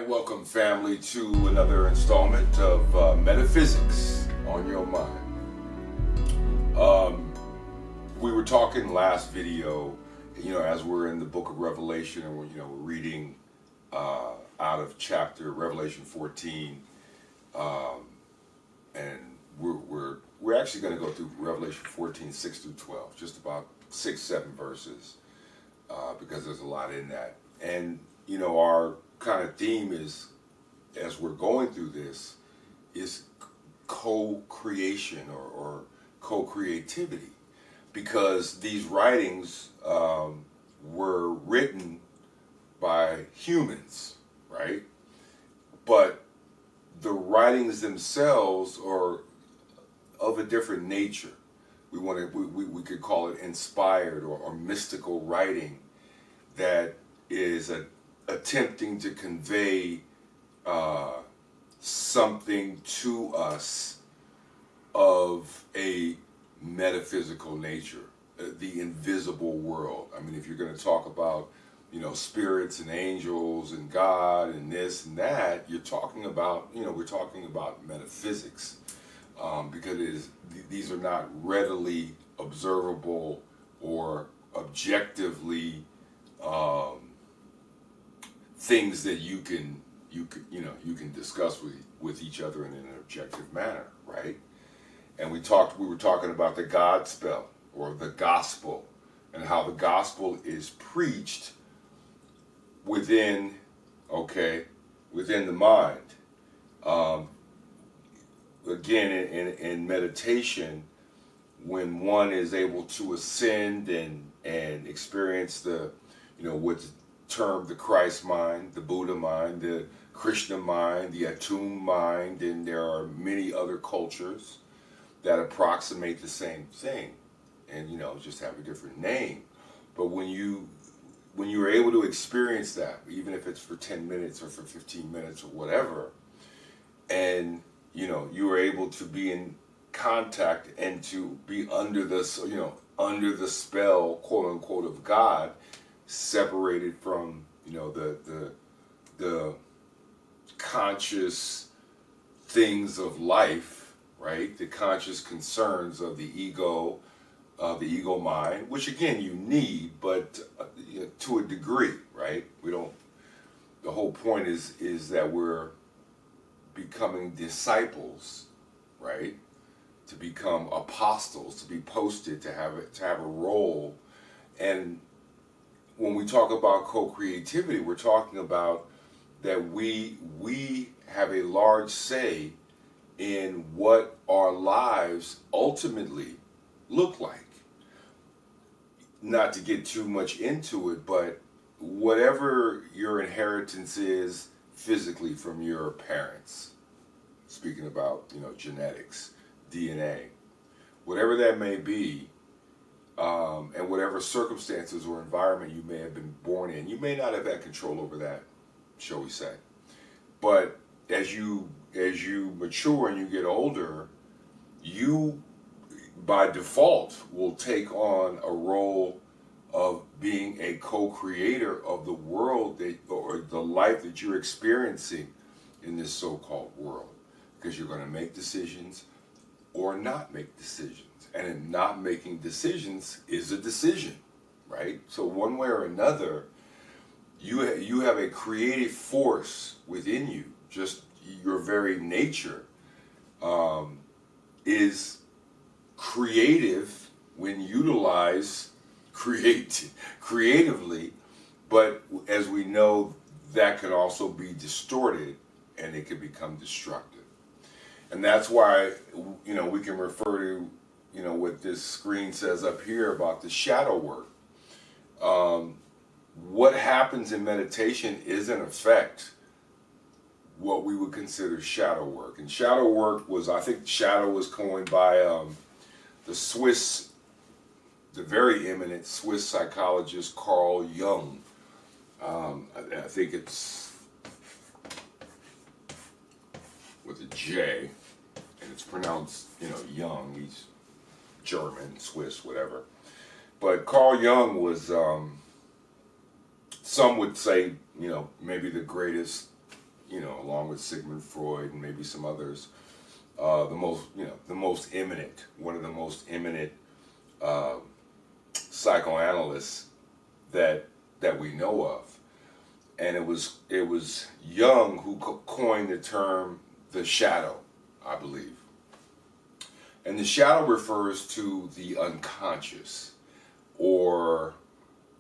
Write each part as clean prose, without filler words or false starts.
Welcome, family, to another installment of Metaphysics on Your Mind. We were talking last video, as we're in the book of Revelation, and we're reading out of chapter Revelation 14, and we're actually going to go through Revelation 14, 6 through 12, just about 6-7 verses, because there's a lot in that. And our kind of theme is, as we're going through this, is co-creation or co-creativity, because these writings were written by humans, right? But the writings themselves are of a different nature. We could call it inspired or mystical writing that is attempting to convey something to us of a metaphysical nature, the invisible world. I mean, if you're going to talk about, spirits and angels and God and this and that, you're talking about, we're talking about metaphysics, because these are not readily observable or objectively things that you can discuss with each other in an objective manner, right? And we were talking about the God spell or the gospel, and how the gospel is preached within the mind. Again, in meditation, when one is able to ascend and experience the, what's termed the Christ mind, the Buddha mind, the Krishna mind, the Atum mind, and there are many other cultures that approximate the same thing, and just have a different name. But when you're able to experience that, even if it's for 10 minutes or for 15 minutes or whatever, and you are able to be in contact and to be under the spell, quote unquote, of God, separated from the conscious things of life, right? The conscious concerns of the ego mind, which again you need, but to a degree, right? The whole point is that we're becoming disciples, right? To become apostles, to be posted, to have a role. And when we talk about co-creativity, we're talking about that we have a large say in what our lives ultimately look like. Not to get too much into it, but whatever your inheritance is physically from your parents, speaking about genetics, DNA, whatever that may be, and whatever circumstances or environment you may have been born in, you may not have had control over that, shall we say. But as you mature and you get older, you by default will take on a role of being a co-creator of the world or the life that you're experiencing in this so-called world, because you're going to make decisions or not make decisions. And in not making decisions is a decision, right? So one way or another, you have a creative force within you. Just your very nature is creative when utilized creatively, but as we know, that can also be distorted and it can become destructive. And that's why we can refer to what this screen says up here about the shadow work. What happens in meditation is in effect what we would consider shadow work. And shadow work I think shadow was coined by the very eminent Swiss psychologist Carl Jung. I think it's with a J, and it's pronounced, Jung. He's German, Swiss, whatever. But Carl Jung was, some would say, maybe the greatest along with Sigmund Freud and maybe some others, the most eminent, one of the most eminent uh, psychoanalysts that we know of. And it was Jung who coined the term the shadow, I believe. And the shadow refers to the unconscious, or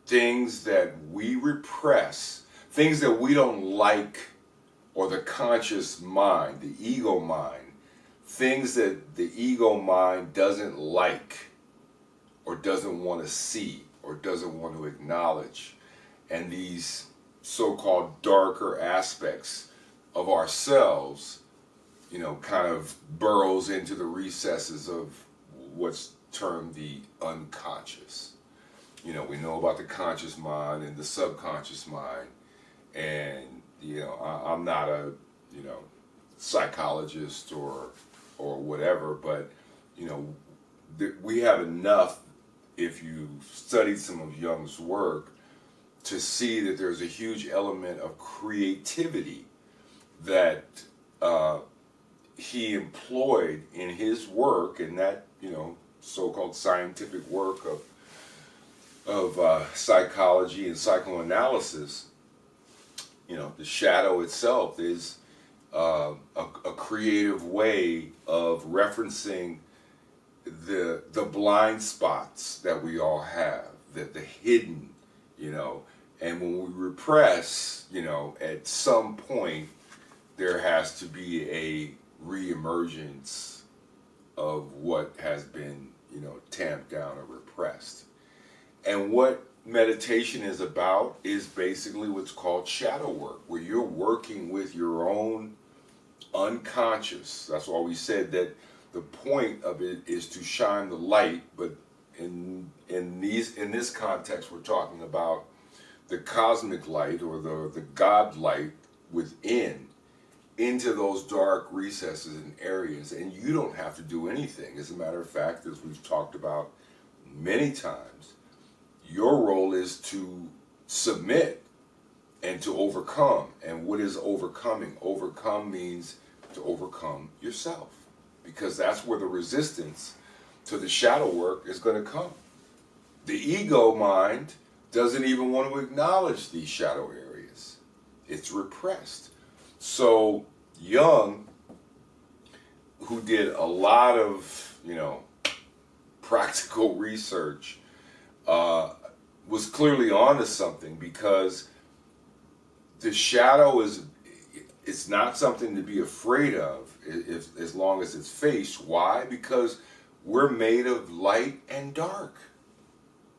things that we repress, things that we don't like, or the conscious mind, the ego mind, things that the ego mind doesn't like, or doesn't want to see, or doesn't want to acknowledge. And these so-called darker aspects of ourselves, kind of burrows into the recesses of what's termed the unconscious. We know about the conscious mind and the subconscious mind, and I'm not a psychologist or whatever, but we have enough, if you studied some of Jung's work, to see that there's a huge element of creativity that he employed in his work, and that so-called scientific work of psychology and psychoanalysis. The shadow itself is a creative way of referencing the blind spots that we all have, the hidden, and when we repress, at some point there has to be a reemergence of what has been, tamped down or repressed. And what meditation is about is basically what's called shadow work, where you're working with your own unconscious. That's why we said that the point of it is to shine the light, but in this context we're talking about the cosmic light, or the God light within, into those dark recesses and areas. And you don't have to do anything. As a matter of fact, as we've talked about many times, your role is to submit and to overcome. And what is overcoming? Overcome means to overcome yourself, because that's where the resistance to the shadow work is going to come. The ego mind doesn't even want to acknowledge these shadow areas. It's repressed. So Jung, who did a lot of, practical research, was clearly onto something, because the shadow it's not something to be afraid of as long as it's faced. Why? Because we're made of light and dark.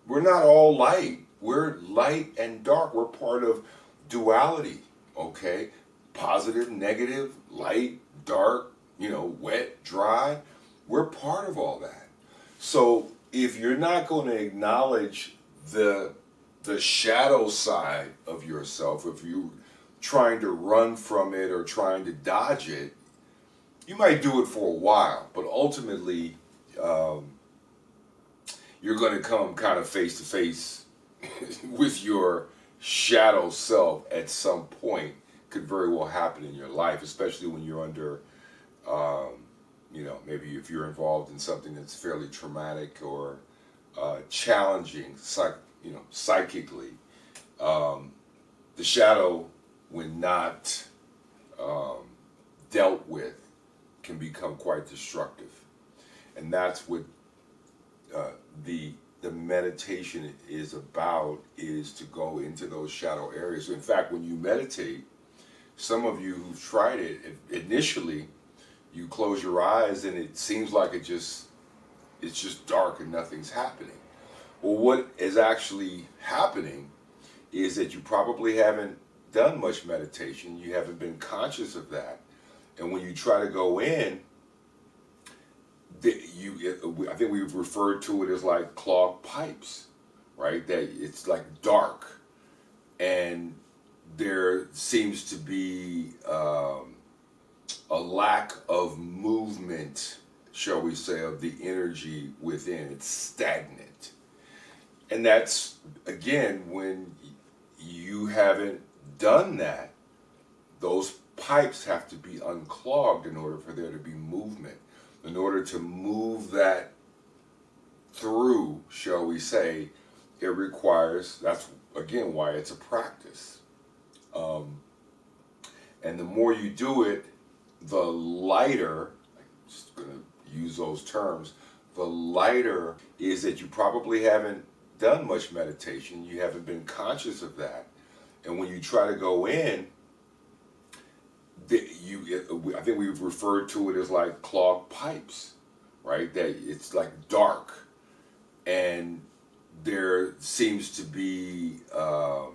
We're not all light. We're light and dark. We're part of duality, okay? Positive, negative, light, dark, wet, dry. We're part of all that. So if you're not going to acknowledge the shadow side of yourself, if you're trying to run from it or trying to dodge it, you might do it for a while, but ultimately you're going to come kind of face to face with your shadow self at some point. Could very well happen in your life, especially when you're under, maybe if you're involved in something that's fairly traumatic or challenging, psychically. The shadow, when not dealt with, can become quite destructive, and that's what the meditation is about, is to go into those shadow areas. So in fact, when you meditate, some of you who've tried it, initially you close your eyes and it seems like it's just dark and nothing's happening. Well, what is actually happening is that you probably haven't done much meditation, you haven't been conscious of that, and when you try to go in, I think we've referred to it as like clogged pipes, right? That it's like dark, and there seems to be a lack of movement, shall we say, of the energy within. It's stagnant. And that's, again, when you haven't done that, those pipes have to be unclogged in order for there to be movement. In order to move that through, shall we say, it requires, that's again why it's a practice. And the more you do it, the lighter, I'm just going to use those terms, the lighter is that you probably haven't done much meditation, you haven't been conscious of that. And when you try to go in, I think we've referred to it as like clogged pipes, right? That it's like dark, and there seems to be a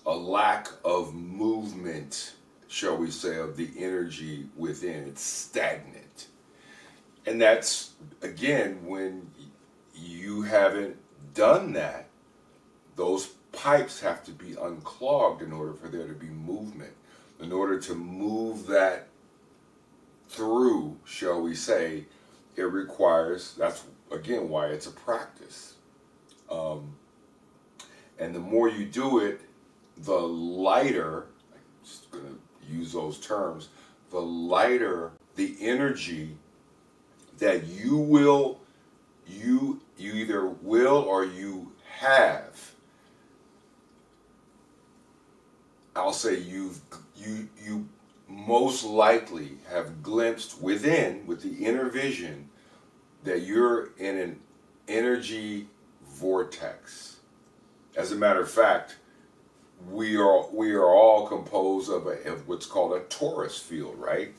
lack of movement, shall we say, of the energy within. It's stagnant. And that's, again, when you haven't done that, those pipes have to be unclogged in order for there to be movement. In order to move that through, shall we say, it requires, that's again why it's a practice. And the more you do it, the lighter, I'm just going to use those terms, the lighter the energy that you either will or you have. I'll say you most likely have glimpsed within, with the inner vision, that you're in an energy vortex. As a matter of fact, we are all composed of what's called a torus field, right?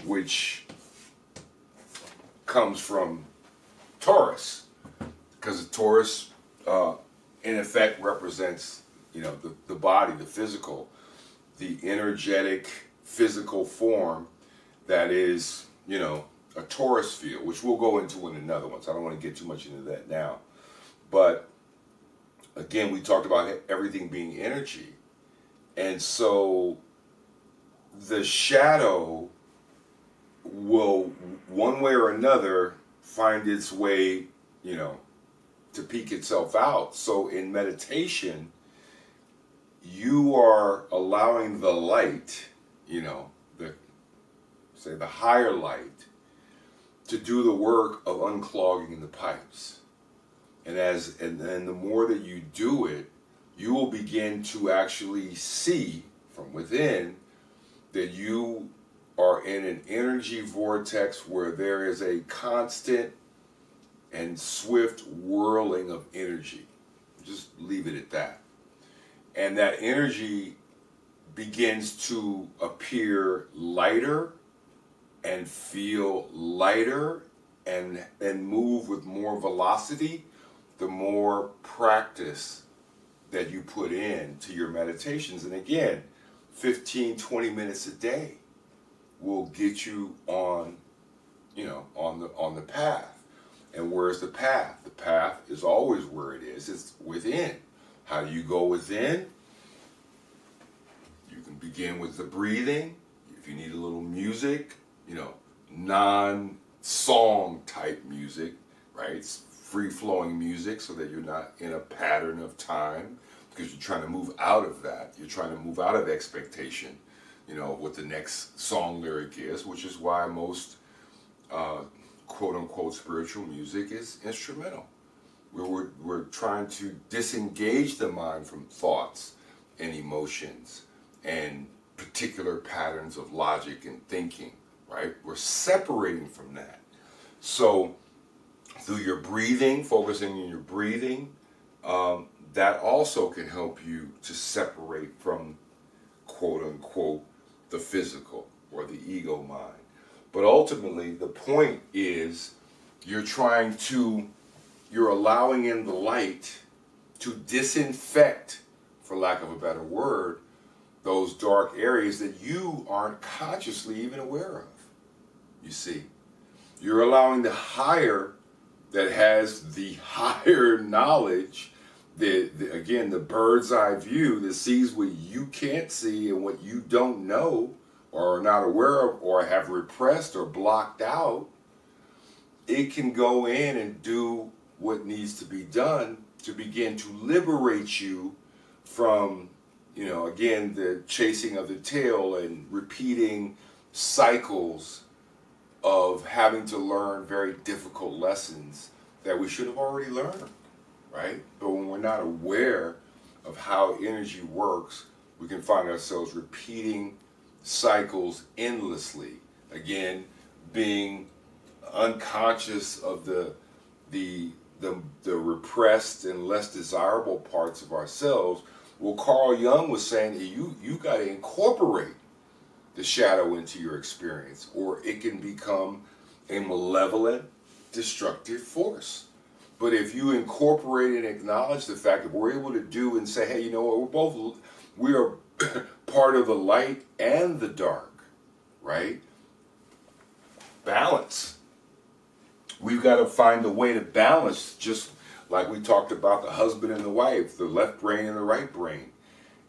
Which comes from Taurus, because the Taurus, in effect, represents, the body, the physical, the energetic physical form that is, a torus field, which we'll go into in another one, so I don't want to get too much into that now. But again, we talked about everything being energy. And so the shadow will, one way or another, find its way, to peek itself out. So in meditation, you are allowing the light, the higher light, to do the work of unclogging the pipes. And then the more that you do it, you will begin to actually see from within that you are in an energy vortex where there is a constant and swift whirling of energy. Just leave it at that. And that energy begins to appear lighter and feel lighter and move with more velocity the more practice that you put in to your meditations. And again, 15, 20 minutes a day will get you on, on the path. And where's the path? The path is always where it is. It's within. How do you go within? You can begin with the breathing. If you need a little music, non-song type music, right? It's free-flowing music so that you're not in a pattern of time, because you're trying to move out of that. You're trying to move out of expectation, what the next song lyric is, which is why most quote-unquote spiritual music is instrumental. We're trying to disengage the mind from thoughts and emotions and particular patterns of logic and thinking, right? We're separating from that. So through your breathing, focusing on your breathing, that also can help you to separate from quote-unquote the physical or the ego mind. But ultimately, the point is you're allowing in the light to disinfect, for lack of a better word, those dark areas that you aren't consciously even aware of. You see, you're allowing the higher that has the higher knowledge, again, the bird's eye view that sees what you can't see and what you don't know or are not aware of or have repressed or blocked out. It can go in and do what needs to be done to begin to liberate you from again, the chasing of the tail and repeating cycles of having to learn very difficult lessons that we should have already learned, right? But when we're not aware of how energy works, we can find ourselves repeating cycles endlessly. Again, being unconscious of the repressed and less desirable parts of ourselves. Well, Carl Jung was saying that you got to incorporate the shadow into your experience, or it can become a malevolent, destructive force. But if you incorporate and acknowledge the fact that we're able to do and say, hey, you know what, we are part of the light and the dark, right? Balance. We've got to find a way to balance, just like we talked about the husband and the wife, the left brain and the right brain.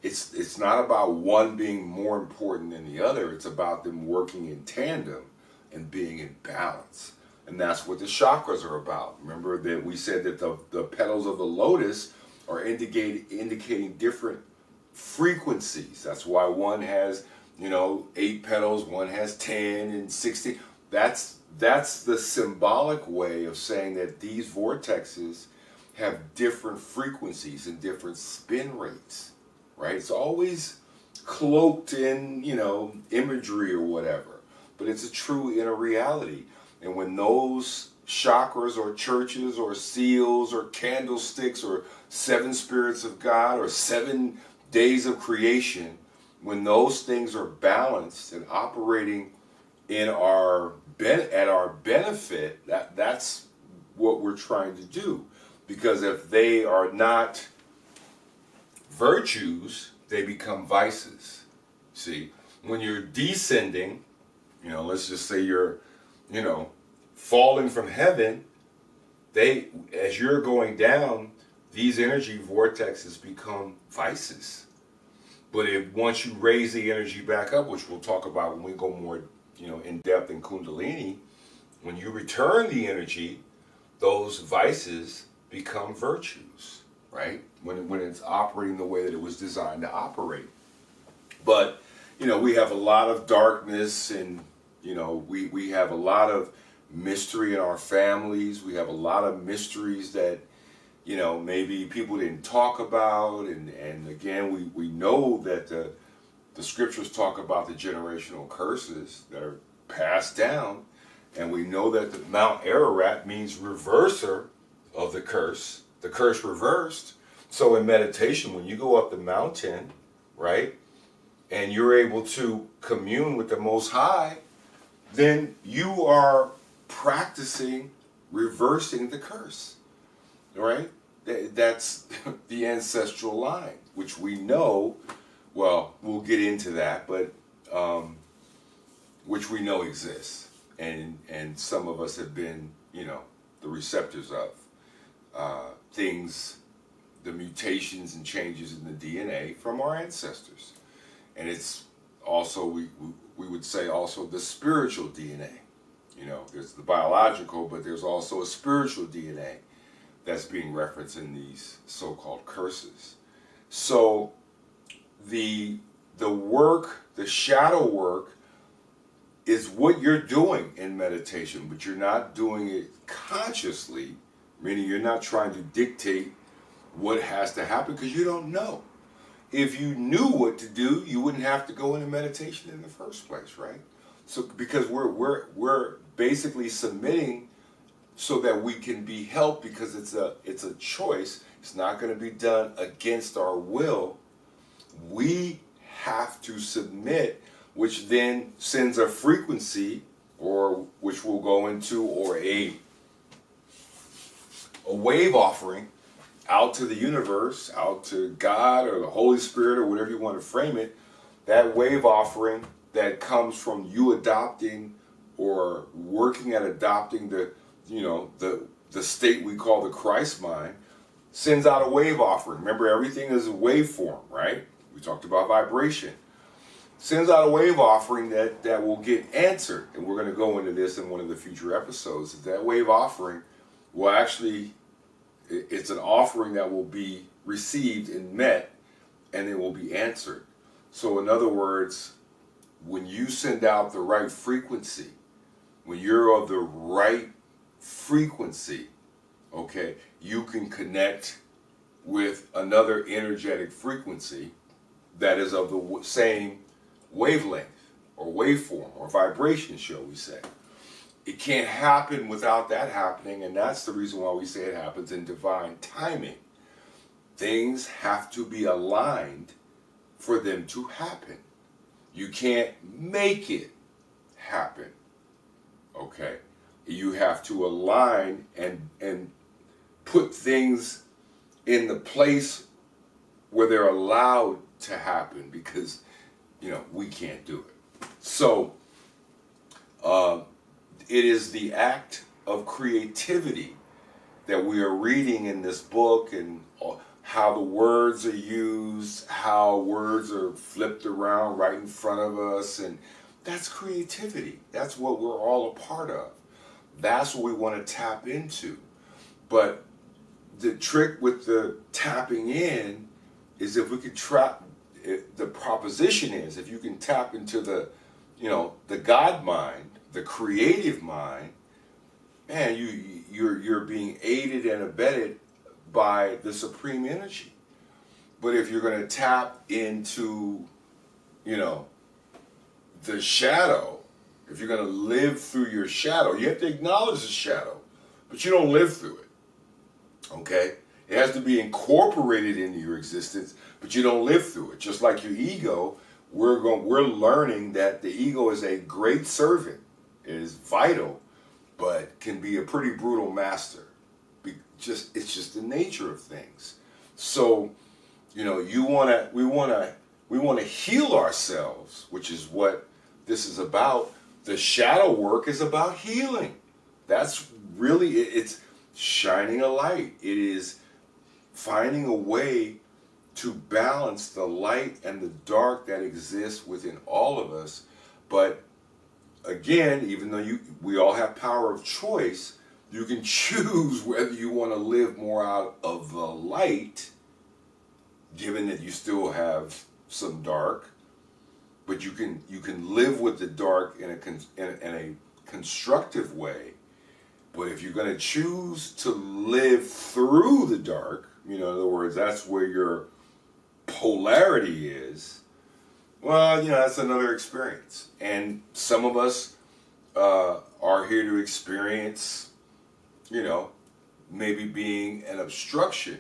It's not about one being more important than the other. It's about them working in tandem and being in balance. And that's what the chakras are about. Remember that we said that the petals of the lotus are indicating different frequencies. That's why one has, 8 petals, one has 10 and 60. That's the symbolic way of saying that these vortexes have different frequencies and different spin rates, right? It's always cloaked in, imagery or whatever, but it's a true inner reality. And when those chakras or churches or seals or candlesticks or 7 spirits of God or 7 days of creation, when those things are balanced and operating at our benefit, that's what we're trying to do. Because if they are not virtues, they become vices. See, when you're descending, let's just say you're, falling from heaven, as you're going down, these energy vortexes become vices. But once you raise the energy back up, which we'll talk about when we go more, in depth in Kundalini, when you return the energy, those vices become virtues, right? When it's operating the way that it was designed to operate. But, we have a lot of darkness, and, we have a lot of mystery in our families. We have a lot of mysteries that, maybe people didn't talk about. And again, we know that the scriptures talk about the generational curses that are passed down. And we know that the Mount Ararat means reverser of the curse reversed. So in meditation, when you go up the mountain, right, and you're able to commune with the Most High, then you are practicing reversing the curse, right? That's the ancestral line, which we know, well, we'll get into that, but which we know exists. And some of us have been, the receptors of things, the mutations and changes in the DNA from our ancestors. And it's also, we would say also the spiritual DNA. There's the biological, but there's also a spiritual DNA that's being referenced in these so-called curses. So the work, the shadow work, is what you're doing in meditation, but you're not doing it consciously, meaning you're not trying to dictate what has to happen because you don't know. If you knew what to do, you wouldn't have to go into meditation in the first place, right? So because we're basically submitting so that we can be helped, because it's a choice. It's not going to be done against our will. We have to submit, which then sends a frequency, or which we'll go into, or a wave offering out to the universe, out to God or the Holy Spirit or whatever you want to frame it. That wave offering that comes from you adopting or working at adopting the state we call the Christ mind, sends out a wave offering. Remember, everything is a waveform, right? We talked about vibration. Sends out a wave offering that will get answered. And we're going to go into this in one of the future episodes. That wave offering will actually, it's an offering that will be received and met, and it will be answered. So in other words, when you send out the right frequency, when you're of the right frequency, okay, you can connect with another energetic frequency that is of the same wavelength or waveform or vibration, shall we say. It can't happen without that happening, and that's the reason why we say it happens in divine timing. Things have to be aligned for them to happen. You can't make it happen, okay? You have to align and put things in the place where they're allowed to happen, because, you know, we can't do it. So, it is the act of creativity that we are reading in this book, and how the words are used, how words are flipped around right in front of us, and that's creativity. That's what we're all a part of. That's what we want to tap into. But the trick with the tapping in is, if we could the proposition is, if you can tap into the, you know, the God mind, the creative mind, man, you're being aided and abetted by the supreme energy. But if you're going to tap into, you know, the shadow, if you're going to live through your shadow, you have to acknowledge the shadow, but you don't live through it. Okay? It has to be incorporated into your existence, but you don't live through it. Just like your ego, we're learning that the ego is a great servant. It is vital, but can be a pretty brutal master. It's just the nature of things. So, you know, we want to heal ourselves, which is what this is about. The shadow work is about healing. That's really it's shining a light. It is finding a way to balance the light and the dark that exists within all of us. But again, even though we all have power of choice, you can choose whether you want to live more out of the light, given that you still have some dark, but you can live with the dark in a constructive way. But if you're going to choose to live through the dark, you know, in other words, that's where your polarity is, well, you know, that's another experience. And some of us are here to experience, you know, maybe being an obstruction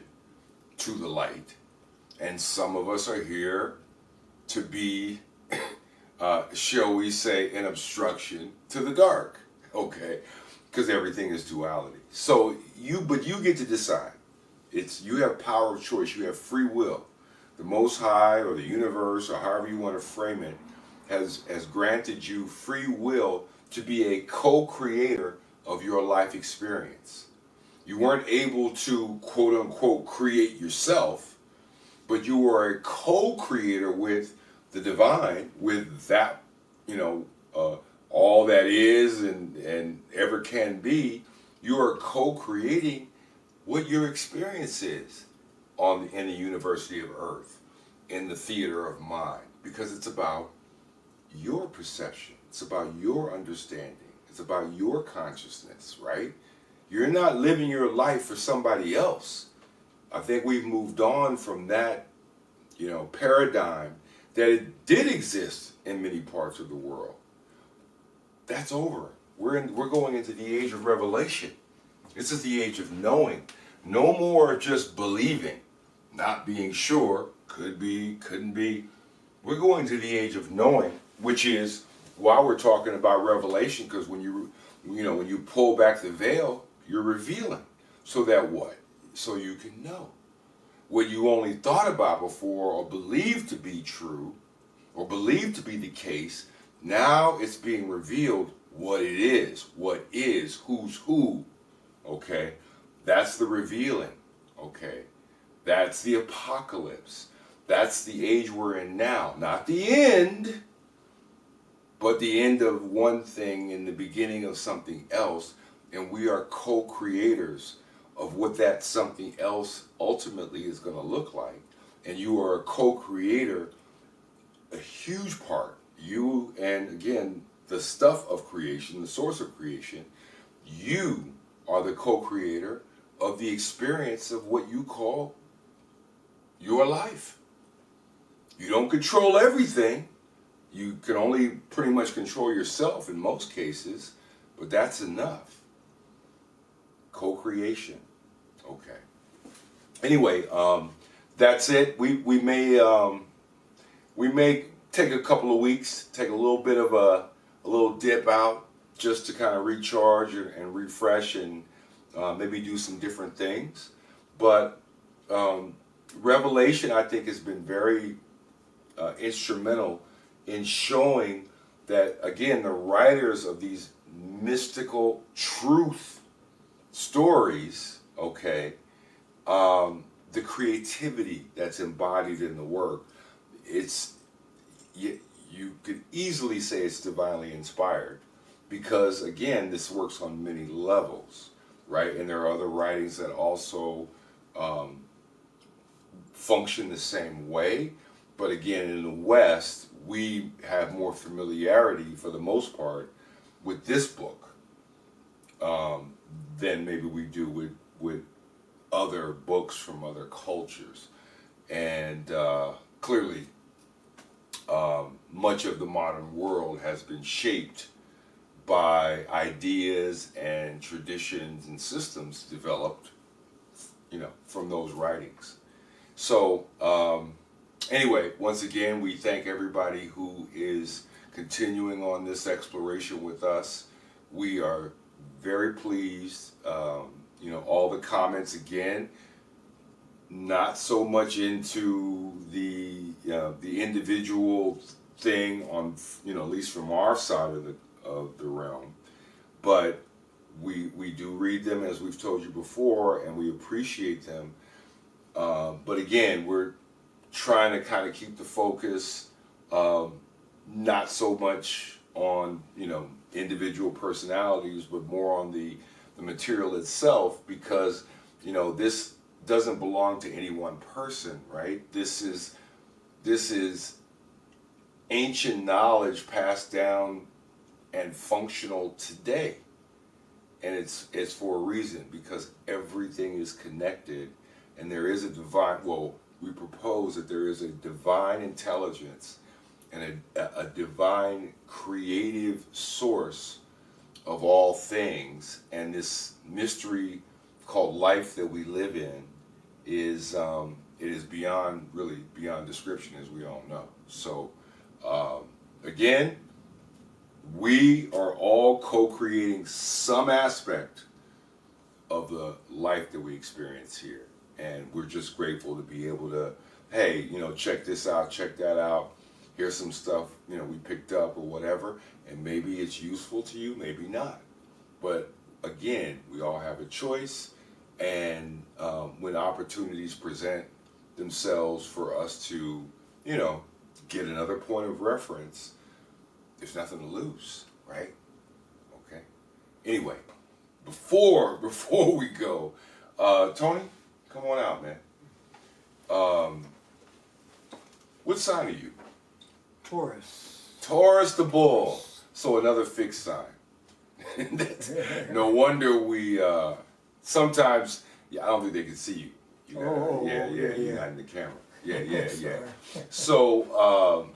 to the light. And some of us are here to be, shall we say, an obstruction to the dark, okay? Because everything is duality. So you get to decide. You have power of choice. You have free will. The Most High, or the universe, or however you want to frame it, has granted you free will to be a co-creator of your life experience. You weren't able to, quote unquote, create yourself, but you are a co-creator with the divine, with that, you know, all that is and ever can be. You are co-creating what your experience is in the University of Earth, in the theater of mind, because it's about your perception. It's about your understanding. It's about your consciousness, right? You're not living your life for somebody else. I think we've moved on from that, you know, paradigm that it did exist in many parts of the world. That's over. We're going into the age of revelation. This is the age of knowing. No more just believing, not being sure, could be, couldn't be. We're going to the age of knowing, which is why we're talking about revelation, because when you pull back the veil, you're revealing. So that what? So you can know. What you only thought about before, or believed to be true, or believed to be the case, now it's being revealed what it is, who's who, okay? That's the revealing, okay? That's the apocalypse. That's the age we're in now. Not the end, but the end of one thing and the beginning of something else. And we are co-creators of what that something else ultimately is going to look like. and you are a co-creator, a huge part. You, and again, the stuff of creation, the source of creation, you are the co-creator of the experience of what you call your life. You don't control everything. You can only pretty much control yourself in most cases, but that's enough. Co-creation. Okay. Anyway, that's it. We may take a couple of weeks, take a little bit of a little dip out just to kind of recharge and refresh and maybe do some different things. But Revelation, I think, has been very instrumental in showing that, again, the writers of these mystical truth stories, okay, the creativity that's embodied in the work, you could easily say it's divinely inspired, because again, this works on many levels, right? And there are other writings that also function the same way, but again, in the West, we have more familiarity for the most part with this book than maybe we do with other books from other cultures. And clearly, much of the modern world has been shaped by ideas and traditions and systems developed, from those writings. So anyway, once again, we thank everybody who is continuing on this exploration with us. We are very pleased. All the comments, again, not so much into the individual thing on, at least from our side of the realm, but we do read them, as we've told you before, and we appreciate them. But again, we're trying to kind of keep the focus not so much on individual personalities, but more on the material itself, because this doesn't belong to any one person, right? This is ancient knowledge passed down and functional today, and it's for a reason, because everything is connected, and there is a divine. Well, we propose that there is a divine intelligence and a divine creative source of all things, and this mystery called life that we live in is it is beyond description, as we all know. So again, we are all co-creating some aspect of the life that we experience here, and we're just grateful to be able to, hey, check this out, check that out. Here's some stuff we picked up or whatever, and maybe it's useful to you, maybe not. But again, we all have a choice, and when opportunities present themselves for us to, get another point of reference, there's nothing to lose, right? Okay. Anyway, before we go, Tony, come on out, man. What sign are you? Taurus. Taurus the bull. So another fixed sign. No wonder we sometimes. I don't think they can see you. You're not in the camera. Yeah. So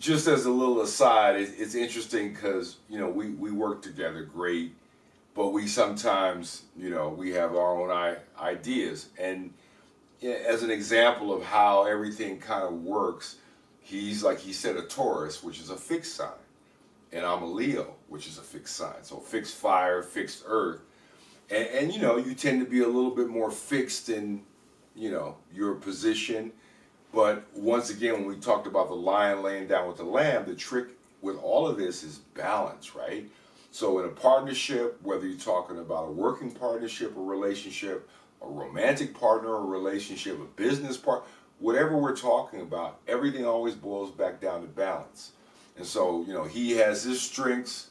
just as a little aside, it's interesting because we work together great, but we sometimes we have our own ideas. And as an example of how everything kind of works, he's, like he said, a Taurus, which is a fixed sign, and I'm a Leo, which is a fixed sign. So fixed fire, fixed earth, and you tend to be a little bit more fixed in your position. But once again, when we talked about the lion laying down with the lamb, the trick with all of this is balance, right? So in a partnership, whether you're talking about a working partnership or relationship, a romantic partner or relationship, a business partner, whatever we're talking about, everything always boils back down to balance. And so, he has his strengths,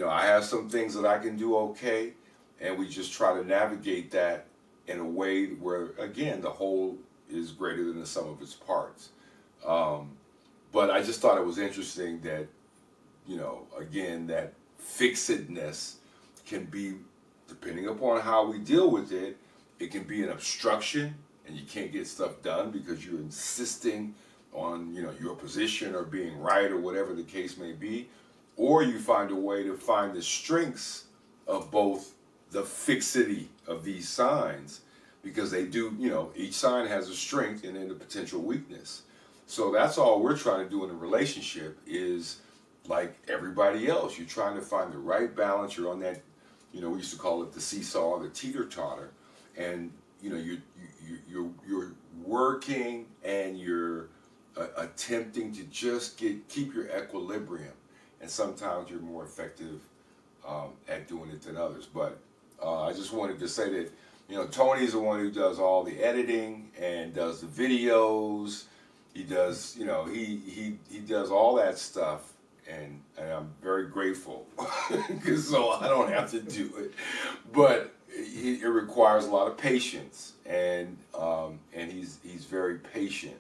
I have some things that I can do okay, and we just try to navigate that in a way where, again, the whole is greater than the sum of its parts. But I just thought it was interesting that, again, that fixedness can be, depending upon how we deal with it, it can be an obstruction and you can't get stuff done because you're insisting on, your position or being right or whatever the case may be. Or you find a way to find the strengths of both the fixity of these signs, because they do, each sign has a strength and then a potential weakness. So that's all we're trying to do in a relationship is, like everybody else, you're trying to find the right balance. You're on that, we used to call it the seesaw, the teeter-totter, and you're working and you're attempting to just keep your equilibrium. And sometimes you're more effective at doing it than others. But I just wanted to say that, Tony's the one who does all the editing and does the videos. He does, he does all that stuff, and I'm very grateful because so I don't have to do it. But it requires a lot of patience, and he's very patient,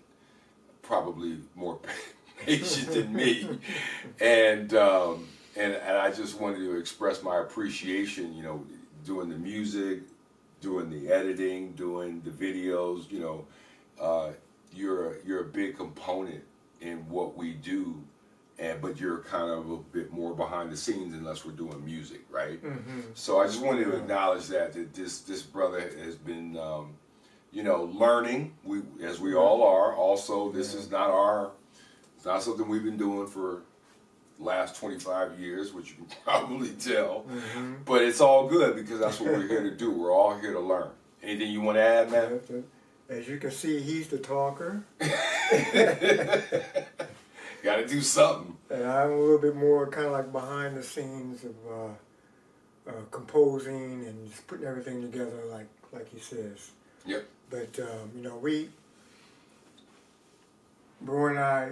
probably more patient than me, and I just wanted to express my appreciation, doing the music, doing the editing, doing the videos, you're a big component in what we do, but you're kind of a bit more behind the scenes unless we're doing music, right? Mm-hmm. So I just wanted to acknowledge that this brother has been, learning, as we all are. Also, this is it's not something we've been doing for the last 25 years, which you can probably tell. Mm-hmm. But it's all good because that's what we're here to do. We're all here to learn. Anything you want to add, man? As you can see, he's the talker. Got to do something. And I'm a little bit more kind of like behind the scenes of composing and just putting everything together, like he says. Yep. But Bro and I,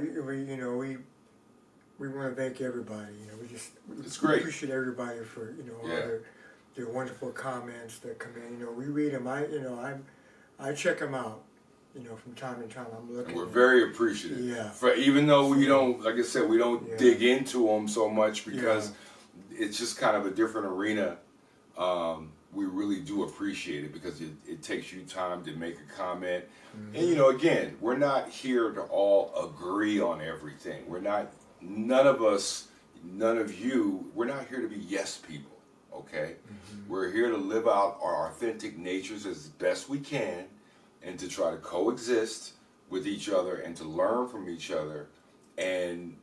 we want to thank everybody. We appreciate everybody for all their wonderful comments that come in. We read them. I check them out. From time to time, I'm looking. And we're very appreciative. Yeah. Even though we don't, like I said, we don't dig into them so much because it's just kind of a different arena. We really do appreciate it because it takes you time to make a comment. Mm-hmm. And again, we're not here to all agree on everything. None of you, we're not here to be yes people, okay? Mm-hmm. We're here to live out our authentic natures as best we can and to try to coexist with each other and to learn from each other. And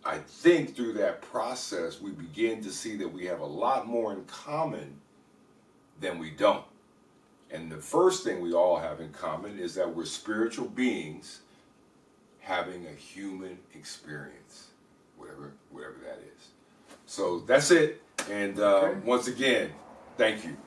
I think through that process, we begin to see that we have a lot more in common than we don't. And the first thing we all have in common is that we're spiritual beings having a human experience, whatever that is. So that's it. And once again, thank you.